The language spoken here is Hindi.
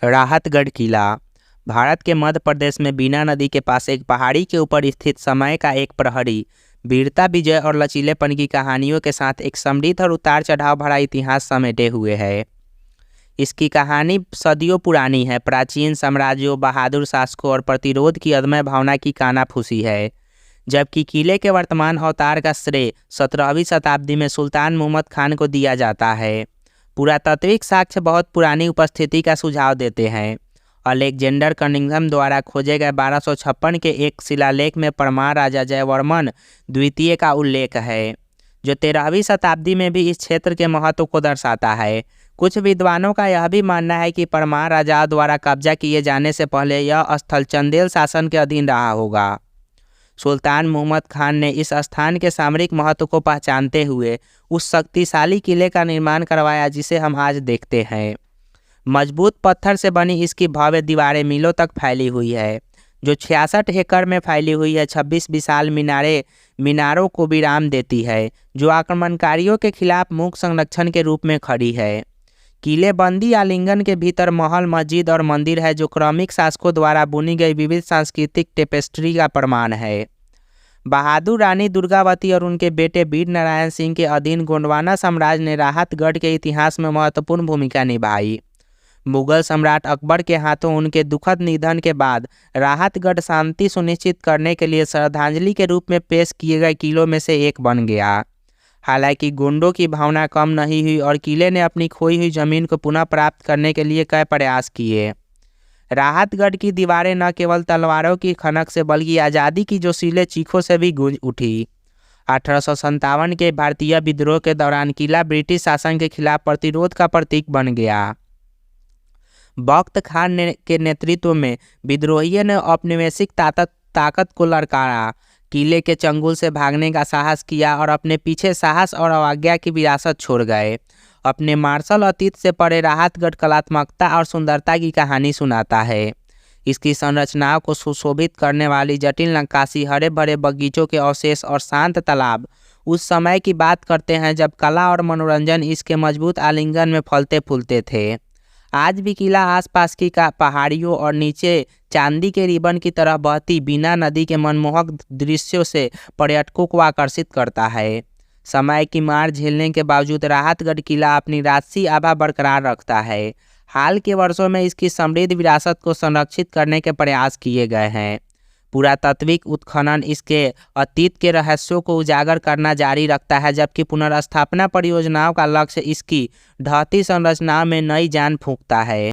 राहतगढ़ किला भारत के मध्य प्रदेश में बीना नदी के पास एक पहाड़ी के ऊपर स्थित समय का एक प्रहरी वीरता, विजय और लचीलेपन की कहानियों के साथ एक समृद्ध और उतार चढ़ाव भरा इतिहास समेटे हुए है। इसकी कहानी सदियों पुरानी है। प्राचीन साम्राज्यों, बहादुर शासकों और प्रतिरोध की अदम्य भावना की कानाफूसी है। जबकि किले के वर्तमान अवतार का श्रेय 17वीं शताब्दी में सुल्तान मुहम्मद खान को दिया जाता है। पुरातात्विक साक्ष्य बहुत पुरानी उपस्थिति का सुझाव देते हैं। अलेक्जेंडर कनिंघम द्वारा खोजे गए 1256 के एक शिलालेख में परमार राजा जयवर्मन द्वितीय का उल्लेख है, जो 13वीं शताब्दी में भी इस क्षेत्र के महत्व को दर्शाता है। कुछ विद्वानों का यह भी मानना है कि परमार राजाओं द्वारा कब्जा किए जाने से पहले यह स्थल चंदेल शासन के अधीन रहा होगा। सुल्तान मुहम्मद खान ने इस स्थान के सामरिक महत्व को पहचानते हुए उस शक्तिशाली किले का निर्माण करवाया जिसे हम आज देखते हैं। मजबूत पत्थर से बनी इसकी भव्य दीवारें मीलों तक फैली हुई है, जो 66 एकड़ में फैली हुई है। 26 विशाल मीनारों को विराम देती है, जो आक्रमणकारियों के खिलाफ मूक संरक्षण के रूप में खड़ी है। किलेबंदी आलिंगन के भीतर महल, मस्जिद और मंदिर है, जो क्रमिक शासकों द्वारा बुनी गई विविध सांस्कृतिक टेपेस्ट्री का प्रमाण है। बहादुर रानी दुर्गावती और उनके बेटे वीर नारायण सिंह के अधीन गोंडवाना साम्राज्य ने राहतगढ़ के इतिहास में महत्वपूर्ण भूमिका निभाई। मुगल सम्राट अकबर के हाथों उनके दुखद निधन के बाद राहतगढ़ शांति सुनिश्चित करने के लिए श्रद्धांजलि के रूप में पेश किए गए किलों में से एक बन गया। हालांकि गोंडों की भावना कम नहीं हुई और किले ने अपनी खोई हुई जमीन को पुनः प्राप्त करने के लिए कई प्रयास किए। राहतगढ़ की दीवारें न केवल तलवारों की खनक से बल्कि आज़ादी की जोशीले चीखों से भी गूंज उठी। 1857 के भारतीय विद्रोह के दौरान किला ब्रिटिश शासन के खिलाफ प्रतिरोध का प्रतीक बन गया। बख्त खान के नेतृत्व में विद्रोहियों ने औपनिवेशिक ताकत को ललकारा, किले के चंगुल से भागने का साहस किया और अपने पीछे साहस और अवज्ञा की विरासत छोड़ गए। अपने मार्शल अतीत से परे राहतगढ़ कलात्मकता और सुंदरता की कहानी सुनाता है। इसकी संरचनाओं को सुशोभित करने वाली जटिल नक्काशी, हरे भरे बगीचों के अवशेष और शांत तालाब उस समय की बात करते हैं जब कला और मनोरंजन इसके मजबूत आलिंगन में फलते फूलते थे। आज भी किला आसपास की पहाड़ियों और नीचे चांदी के रिबन की तरह बहती बीना नदी के मनमोहक दृश्यों से पर्यटकों को आकर्षित करता है। समय की मार झेलने के बावजूद राहतगढ़ किला अपनी राजसी आभा बरकरार रखता है। हाल के वर्षों में इसकी समृद्ध विरासत को संरक्षित करने के प्रयास किए गए हैं। पुरातात्विक उत्खनन इसके अतीत के रहस्यों को उजागर करना जारी रखता है, जबकि पुनर्स्थापना परियोजनाओं का लक्ष्य इसकी ढहती संरचनाओं में नई जान फूंकता है।